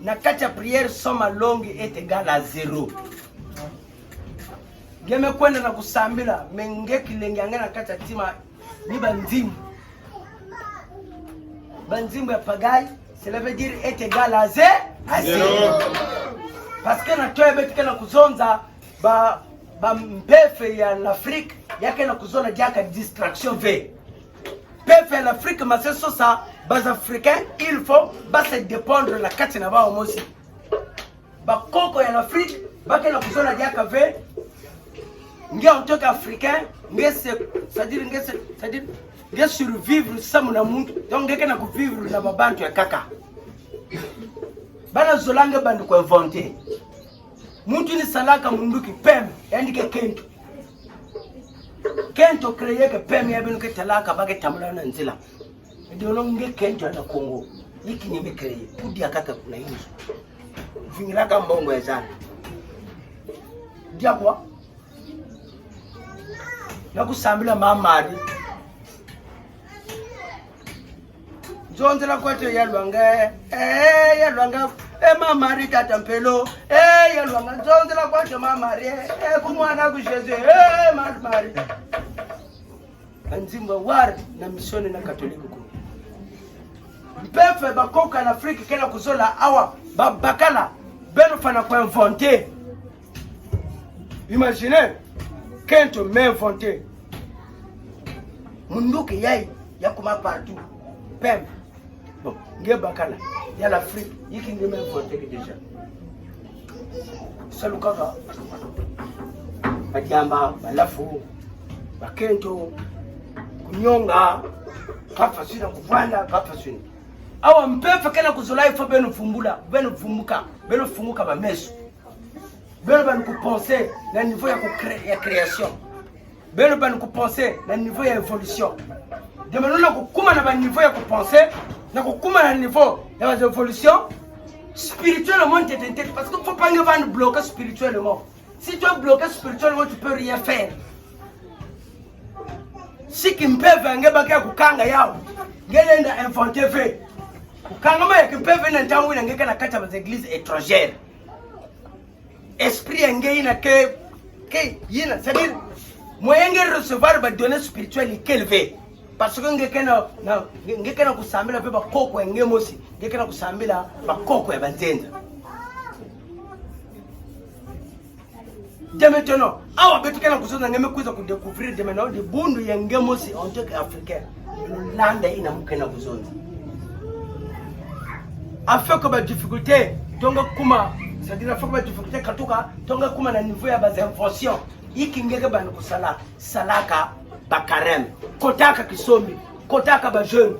na kati ya prière soma longue est égal à 0. Geme kwenda na kusambila menge kilenge na kati ya tima ni banzimu. Banzimu ya pagai, cela veut dire est égal à 0. Parce que na toye betu kana kuzonza ba mpefe ya l'Afrique yake na kuzona diaka distraction ve. Pefe ya l'Afrique maseso sa bas africains il faut se dépendre la kati na ba omosi. Ba koko ya l'Afrique bake na kuzona diaka ve. Nge en tant qu'Africain, c'est-à-dire survivre sans na muntu. Donc nge kana vivre na babantu ya kaka. Bana zolanga bandu ko inventer. Muntu ni salaka munduki pem yandike kento. Kento créer que pem ya binu ke talaka bage tamula na nzila. Ndio nonge kento na Kongo. Yiki ni créer. Pudi akaka kuna hizo. Vingiraka mbongo ya zana. Dia kwa na kusambila mamari. Zonzela kwetu yalwanga yalwanga mamari tata mpelo yalwanga zonzela kwetu mamari kumwana kusheze mamari anzimba war na misione na katolika ku mpefe bakoka na Afrika kena kuzola awa babakala beno fana kwa inventer. Imaginez kento me inventer munduki yai yakuma partout pem. Bon, nge bakala ya l'Afrique yiki nge me inventer déjà. Salu kaka bajamba balafu bakento kunyonga kafa sina kuvanda kafa sina awa mpefe kena kuzola ifo beno fumbula beno funguka ba meso beno banu kupenser na niveau ya création beno banu kupenser na niveau ya évolution de maintenant kukuma na ba niveau ya kupenser na kukuma na niveau ya évolution spirituellement t'es parce que faut pas nous bloquer spirituellement. Si tu es bloqué spirituellement tu peux rien faire. Si kimpeve ngebaka kukanga yao ngelenda inventer fait kukanga ma kimpeve na ntangu ngeka na kata ba églises étrangères esprit ngena ke yina c'est-à-dire moyen de recevoir ba données spirituelles qu'élevé parce que ngeka na kusambila pe ba koko ngemosi ngeka na kusambila ba koko ya banzenza. De maintenant, awa betu kana kuzoza ngeme kuza kudécouvrir de maintenant de bundu ya ngemosi en tant qu'Africain. Landa ina mukena kuzonza. Afin que ba difficulté tonga kuma, c'est-à-dire afin que ba difficulté katuka tonga kuma na niveau ya base invention. Iki ngeke bana kusala salaka bakarem. Kotaka kisomi, kotaka ba jeune.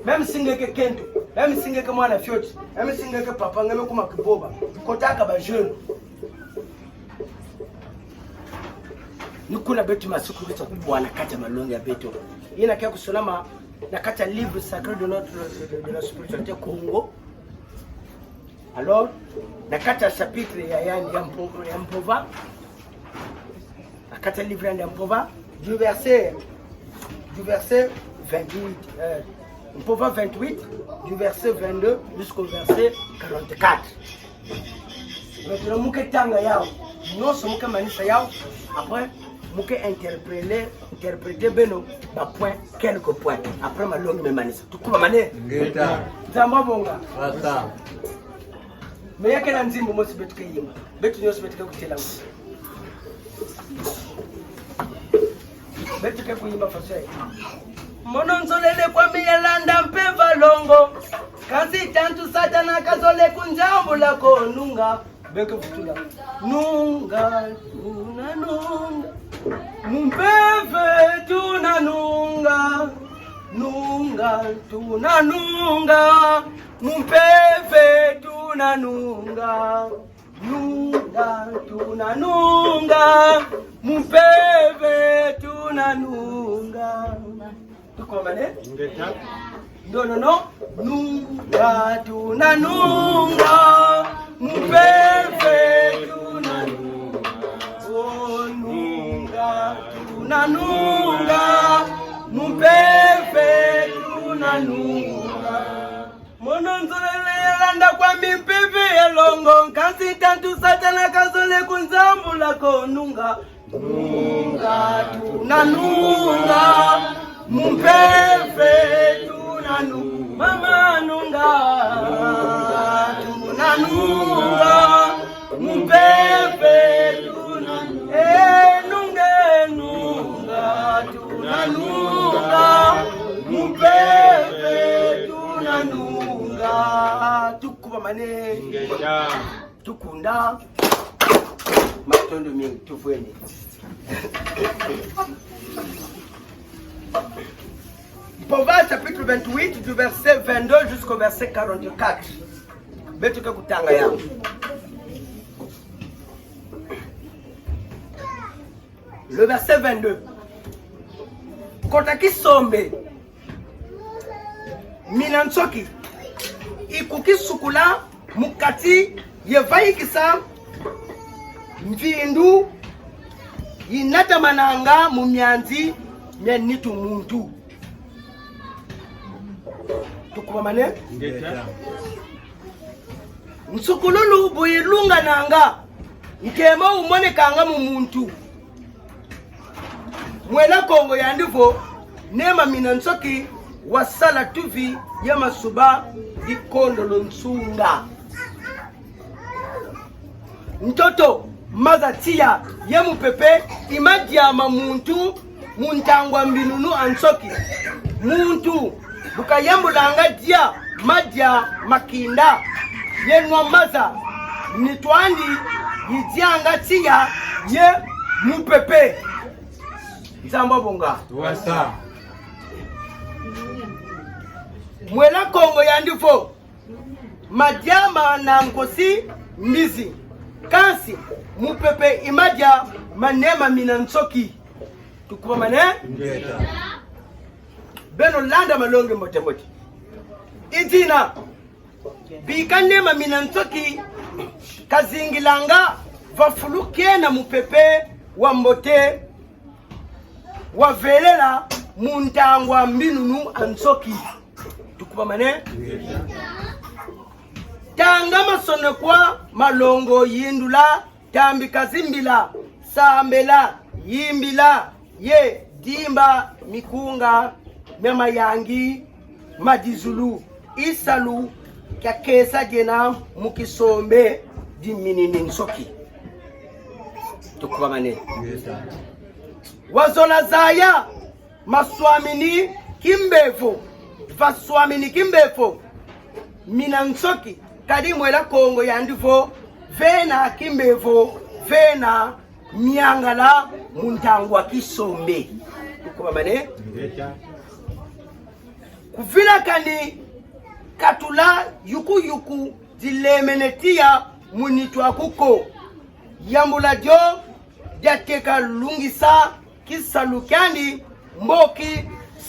Même singeke kento, même singeke mwana fioti, même singeke papa ngeme kuma kiboba. Kotaka ba jeune. Nukuna betu masiku betu kubwa na kata malongi ya betu. Ina kia kusolama na kata livre sacré de la spiritualité Congo. Alors, na kata chapitre ya Mpova. Na kata livre ya Mpova du verset 28 Mpova 28 du verset 22 jusqu'au verset 44. Maintenant muke tanga yao. Noso muke manisa yao. Après muke interpréter beno ba point quelques points après ma longue memanisa tukuma mané ngeta zamba bonga ata mais yake na nzimbo mosi betu kayima betu nyoso betu kutela betu ke kuyima fasai mononzolele kwa miyalanda mpeva longo kazi tantu satana kazole kunjambula ko nunga beke futula nunga Mumpeve tunanunga, nunga tunanunga, mumpeve tunanunga, nunga tunanunga, mumpeve tunanunga. Tukomane? Ngeta? No, nunga tunanunga, mumpeve tunanunga. Tunanunga, mumpeve tunanunga, mononzolele Landa kwa mipipi ya longo kasi kantu satana kazole kunzambula konunga nunga tunanunga mumpepe tunanunga mama nunga tunanunga mumpepe tunanunga nunga nunga tunanunga mumpepe tunanunga tukuba mane tukunda matondo mingi tufweni. Proverbes chapitre 28 du verset 22 jusqu'au verset 44. Betuke kutanga yangu. Le verset 22. Kotaki sombe minansoki ikuki sukula mukati yevaikisa mvindu inata mananga mumyanzi myanitu muntu tukuba mane nsukululu buyilunga nanga nkema umone kanga mu muntu mwela kongo yandivo nema minansoki wasala tuvi ya masuba ikondolo nsunga mtoto mazatia ya mupepe imadyama muntu muntangwa mbinunu ansoki muntu bukayambulanga dia madya makinda yenwa maza nitwandi yidyanga tia ye mupepe nzamba bonga wasa mwela kongo yandifo madyama na nkosi mbizi kansi mupepe imadya manema minansoki tukuba mane ngeta beno landa malonge mote mote itina bikanema minansoki kazingilanga vafuluke na mupepe wa mbote wavelela muntangwa mbinunu ansoki tukuba mane tanga masone kwa malongo yindula tambi kazimbila sambela yimbila ye dimba mikunga mema yangi madizulu isalu kakesa jena mukisombe diminini nsoki tukuba mane wazola zaya maswamini kimbefo vaswamini kimbefo minansoki kadi mwela kongo yandifo vena kimbefo vena miangala muntangwa kisombe tukuba mane kuvila kandi katula yuku yuku dilemenetia munitwa kuko yambula jo jateka lungisa kisalu kandi mboki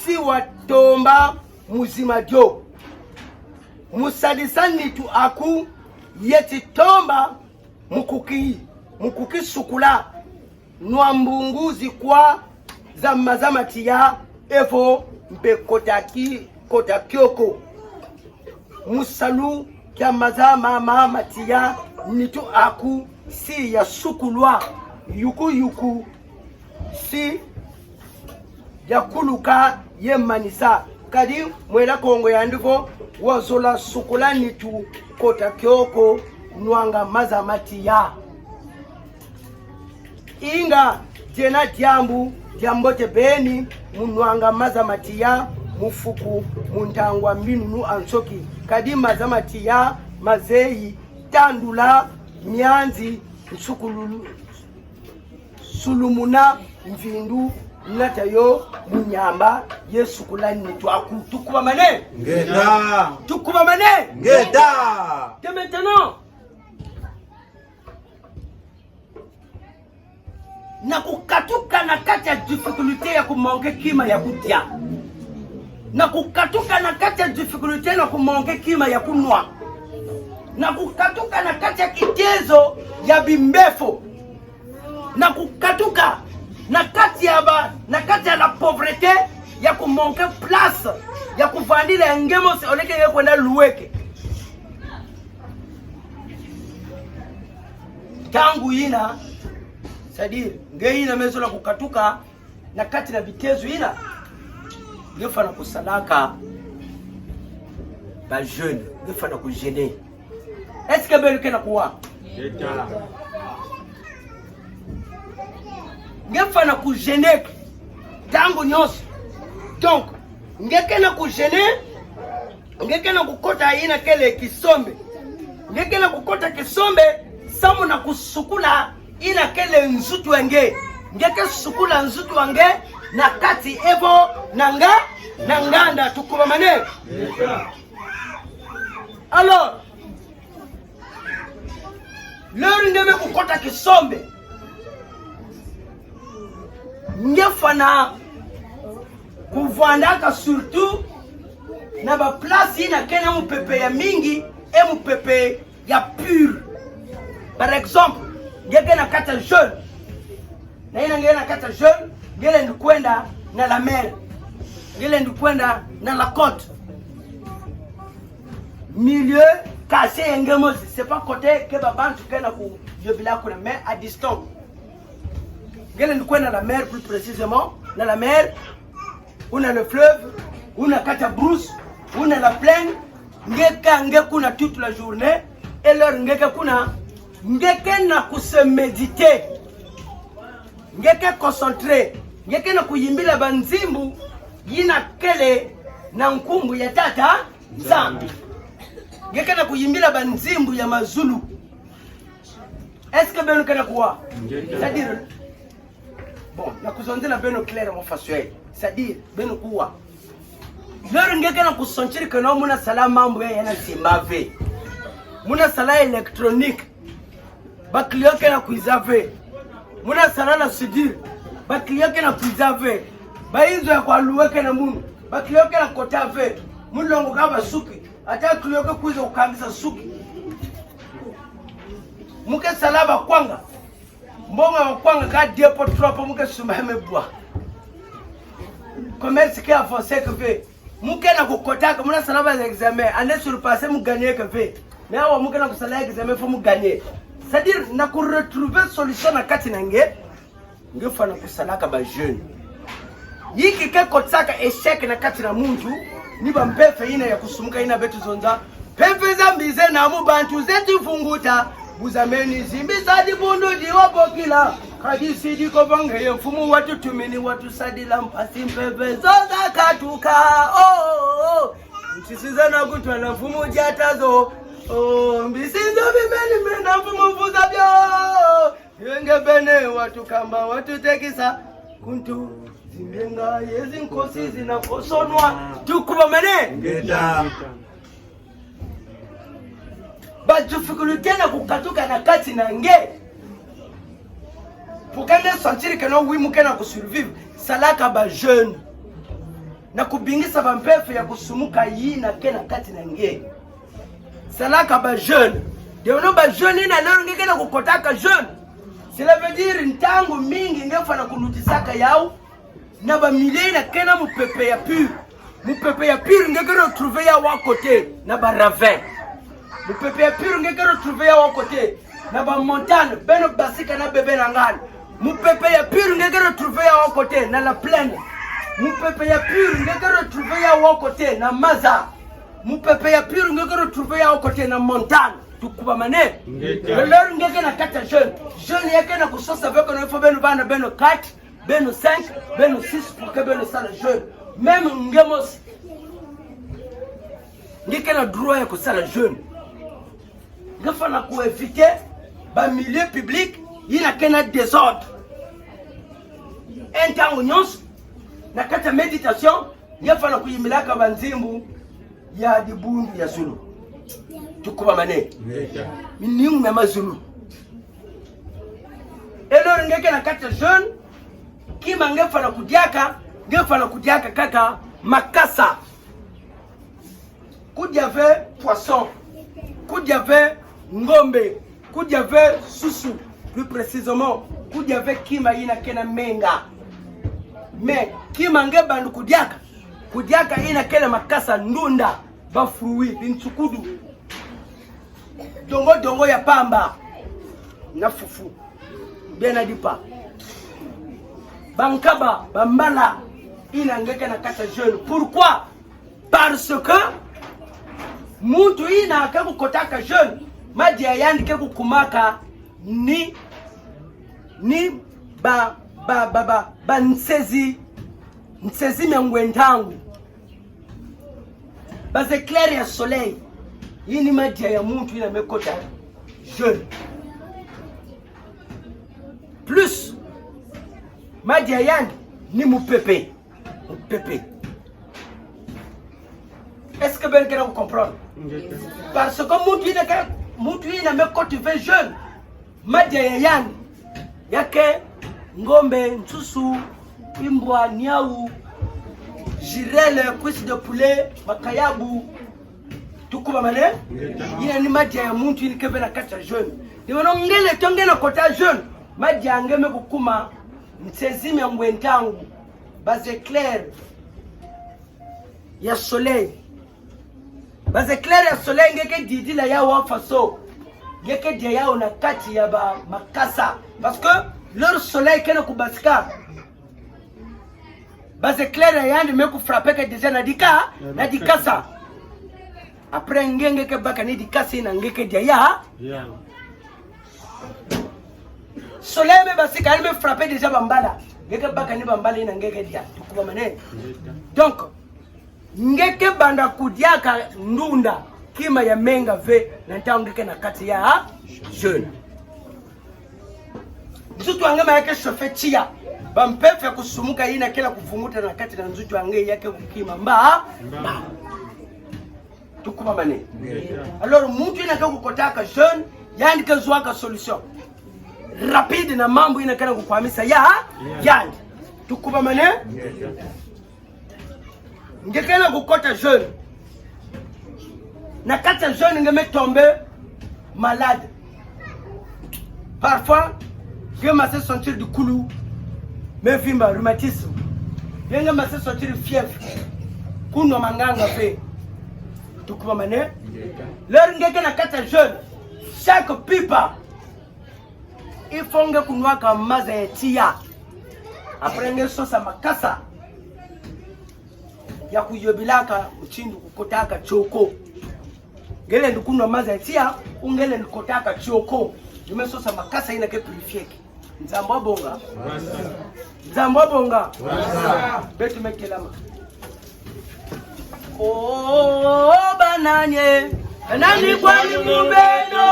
si watomba muzima jo musadisa nitu aku yeti tomba mukuki sukula nwambunguzi kwa zamazamati ya evo mpe kotakioko musalu kya mazama mamati ya nitu aku si ya sukulwa yuku yuku si ya kuluka ye manisa kadi mwela kongo yandifo wazola sukula nitu kotakioko nwanga mazamati ya inga tena tiambu tiambote beni munwanga mazamati ya mufuku muntangwa mbinunu ansoki kadi mazamati ya mazeyi tandula nyanzi nsukululu sulumuna mvindu natayo munyamba yesukulani nitwaku tukuba mane ngeta tukuba mane ngeta que maintenant na kukatuka na kati ya difficulté ya kumonge kima ya kutia na kukatuka na kati ya difficulté na kumonge kima ya kunwa na kukatuka na kati ya kitezo ya bimbefo na kukatuka na kati ya la pauvreté ya kumonge place ya kuvandila ngemo oleke kwenda luweke tangu ina c'est-à-dire nge ina mezo la kukatuka na kati na bitezo ina ngefa na kusalaka ba jeune ngefa na kugêner. Est-ce que belu kena kuwa ngefa na kugêner tangu nyos. Donc ngeke na kugêner, ngeke na kukota ina kele kisombe, ngeke na kukota kisombe samu na kusukula ina kele nzutu wenge, ngeke sukula nzutu wange na kati evo nanga na nganda tukuba mane. Alors leo ngeme kukota kisombe ngefa na kuvandaka surtout na ba place ina kena mupepe ya mingi e mupepe ya pur. Par exemple ngeke na kata jeune na ina ngeke na kata jeune ngele ndikwenda na la mer, ngele ndikwenda na la côte milieu cassé ngemo. C'est pas côté que babantu kena ku yobila kuna mais à distance. Ngele ndikwenda na la mer, plus précisément na la mer. On a le fleuve, on a kata brousse, on a la plaine. Ngeka ngekuna toute la journée et leur ngeka kuna ngeke na kuse méditer, ngeke concentré, ngeke na kuyimbila banzimbu yina kele na nkumbu ya tata zambi, ngeke na kuyimbila banzimbu ya mazulu. Est-ce que beno kana kuwa c'est-à-dire bon na kuzondela beno clair mon factuel, c'est-à-dire beno kuwa lero ngeke na kusentir que no muna sala mambo yana simave, muna sala électronique ba client kana kuizave, muna sala na sudir ba client kana kuizave, ba hizo ya kwa luweke na munu ba client kana kotave mulongo kaba suki ata client ka kuiza ukambisa suki muke salaba kwanga mbonga kwanga ka depo trop muke sumame bwa commerce qui a avancé que fait muke na kokotaka muna salaba les examens année sur passé mu gagner que fait mais awa muke na kusala examen faut mu gagner, c'est-à-dire na ko retrouver solution na kati nange ngefa na kusalaka ba jeune yiki ke kotsaka échec na kati na muntu ni ba mpefe ina ya kusumuka ina betu zonza pepe zambize na mu bantu zetu funguta buzameni zimbisa dibundu diwapokila kadisi diko bange mfumu watu tumini watu sadila mpasi mpepe zoza katuka mchisiza na kutwala mfumu jatazo mbisizo bimeni mrenda mfumu mfuza byo yenge bene watu kamba watu tekisa kuntu zimbenga yezi nkosi zinakosonwa tukubamene ngeta ba difficulté na kukatuka na kati na nge pour qu'elle sentir que non oui muke na kusurvivre salaka ba jeune na kubingisa ba mpefe ya kusumuka yi na ke na kati na nge salaka ba jeune de ono ba jeune ina lero ngeke na kukotaka jeune, cela veut dire ntango mingi ngefa na kulutisaka yao na ba milieu na kena mupepe ya pur ngeke retrouver ya wa côté na ba ravin mupepe ya pur ngeke retrouver ya wa côté na ba montagne beno basika na bebe na ngani, mupepe ya pur ngeke retrouver ya wa côté na la plaine, mupepe ya pur ngeke retrouver ya wa côté na maza, mupepe ya pur ngeke retrouver ya wa côté na montagne tukuba mane lero ngeke na kata jeune yake na kusosa veko na ifo beno bana beno 4 beno 5 beno 6 pour que beno sala jeune même ngemos ngeke na droit ya kusala jeune ngefa na kueviter ba milieu public yina kena désordre entango nyos na kata méditation ngefa na kuyimilaka banzimbu ya dibundu ya zulu tukuba mane miningu na mazulu elor ngeke na kata jeune kima ngefa na kudiaka kaka makasa kudiave poisson kudiave ngombe kudiave susu, plus précisément kudiave kima ina kena menga mais kima ngebandu kudiaka ina kena makasa ndunda ba fruit binchukudu dongo ya pamba na fufu bien na dipa bankaba bambala inangeka na kata jeune. Pourquoi? Parce que muntu ina akakukotaka jeune maji yandike kukumaka ni ba nsezi mengwendangu bas éclair ya soleil. Hii ni maji ya muntu ina mekota jeune plus maji yandi ni mupepe. Est-ce que ben vous comprendre? Parce que muntu ina mekotive jeune maji yandi yake ngombe, nsusu, imbwa, niau, jirele, cuisse de poulet, makayabu, tukuba mane. Ina ni maji ya muntu ini kebe na kacha jeune. Ni wanongele tonge na kota jeune. Maji angeme kukuma msezime ngwentangu. Base éclair ya soleil. Base éclair ya soleil ngeke didila ya wafaso. Ngeke dia yao na kati ya ba makasa. Parce que leur soleil kena kubasika. Base éclair ya yandi meku frapper ke déjà na dikasa. Après ngenge ke baka ni dikasi na ngeke dia ya. Soleil me basika elle me frapper déjà bambala. Ngeke baka ni bambala ina ngeke dia. Tukuba mane. Donc ngeke banda kudiaka ndunda kima ya menga ve na ngeke na kati ya jeune. Nzutu angema yake shofe chia bampefe kusumuka ina kila kufumuta na kati na nzutu ange yake kukima mba tukuba mane. Alors muntu ina kukotaka jeune yani kazuaka solution rapide na mambo ina kana kukwamisa yani tukuba mane. Ngekena kukota jeune na kata jeune ngeme tombe malade. Parfois je me sentir du coulou, me vimba rhumatisme. Je me sentir fièvre. Kuno manganga fe. Tukuba mane. Leur ngeke na kata jeune chaque pipa il faut nge kunwaka maza ya tia. Après nge sosa makasa ya kuyobilaka uchindu kukotaka choko. Ngele ndukunwa maza ya tia, ungele ndukotaka choko. Jume sosa makasa ina ke purifieke. Nzambo bonga. Betu mekelama. Oh bananye. Banani kwa ni mubeno.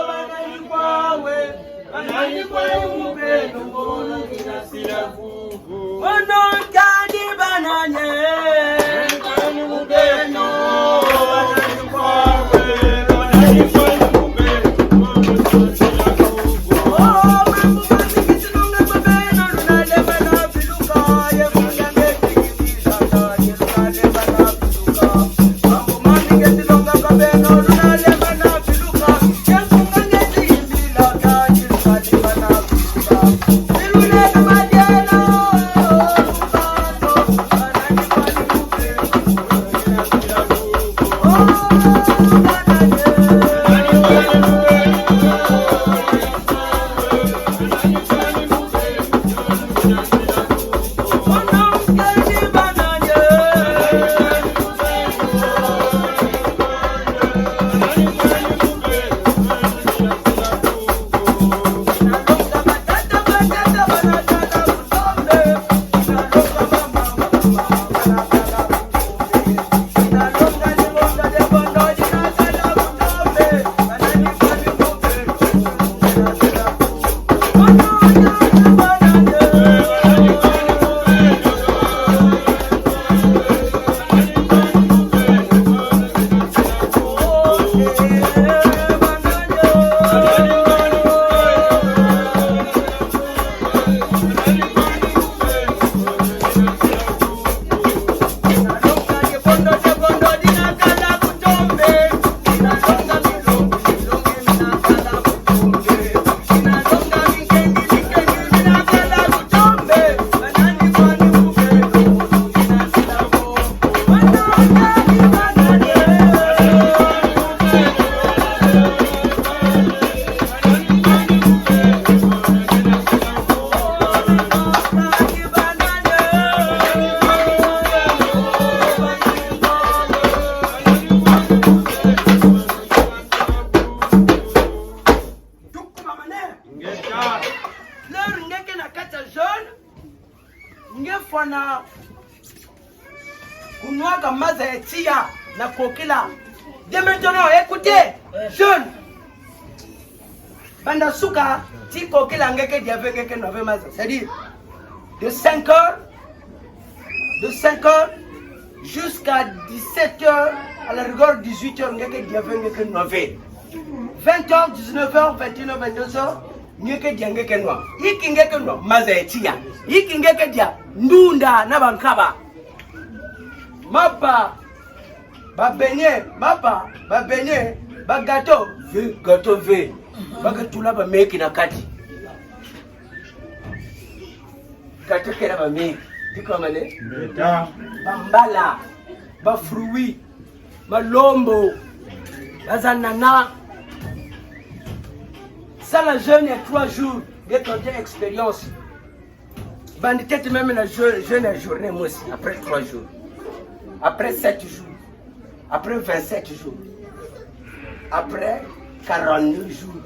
Banani kwa we. Banani kwa ni mubeno. Mbona kinasira vugu. Mono kadi bananye. Banani kwa ni mubeno. Banani kwa we. Banani kwa ni mubeno. Mazaetia, na Kokila. Dès maintenant, écoutez, jeunes. Bandasuka, ti Kokila ngeke diave ngeke nove maza. C'est-à-dire, de 5 heures jusqu'à 17 heures, à la rigueur 18 heures, ngeke diave ngeke nove. 20 heures, 19 heures, 21 heures, 22 heures, ngeke dia ngeke noa. Iki ngeke noa, Mazaetia. Iki ngeke dia, ndunda na bankaba. Mapa, ba beignet, ba gâteau V. Bagatula ba meki na kati. Gâteau kera ba meki. Diko mane? Bambala, ba fruits, ba lombo, ba zanana. Ça la jeune il y a 3 jours de tenter expérience. Bandité même la jeune journée moi aussi, après 3 jours. Après 7 jours. Après 27 jours. Après 42 jours.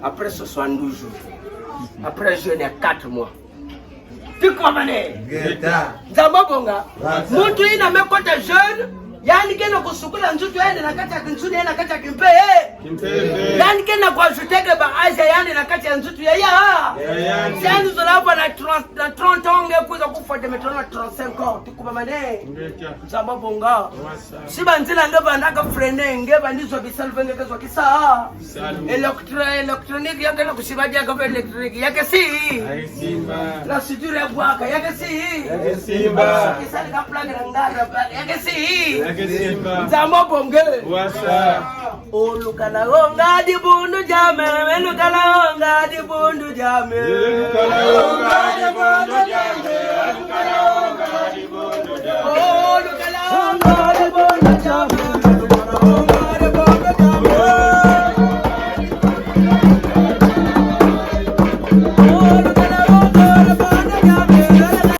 Après 72 jours. Après jeûne il y a 4 mois. Tu comprends? Zamba bonga. Muntu ina mekota jeune. Yani kena kusukula nzutu yende na kati ya kinsuni yende na kati ya kimpe. Yani kena kwa jutege ba aja yende na kati ya nzutu ya yani zolapa na 30 ans ngekuza kufuata metona 35 ans. Tukuba mane. Zamba bonga. Siba nzila ngeba ndaka frene ngeba ndizo bisalve ngekezwa kisa. Electronique yake na kusibaji yake electronique yake si. La soudure ya bwaka yake si. Kisa nika plug na ngara yake si. Zamba bonge. Olukala onga di bundu jame, olukala onga di bundu jame.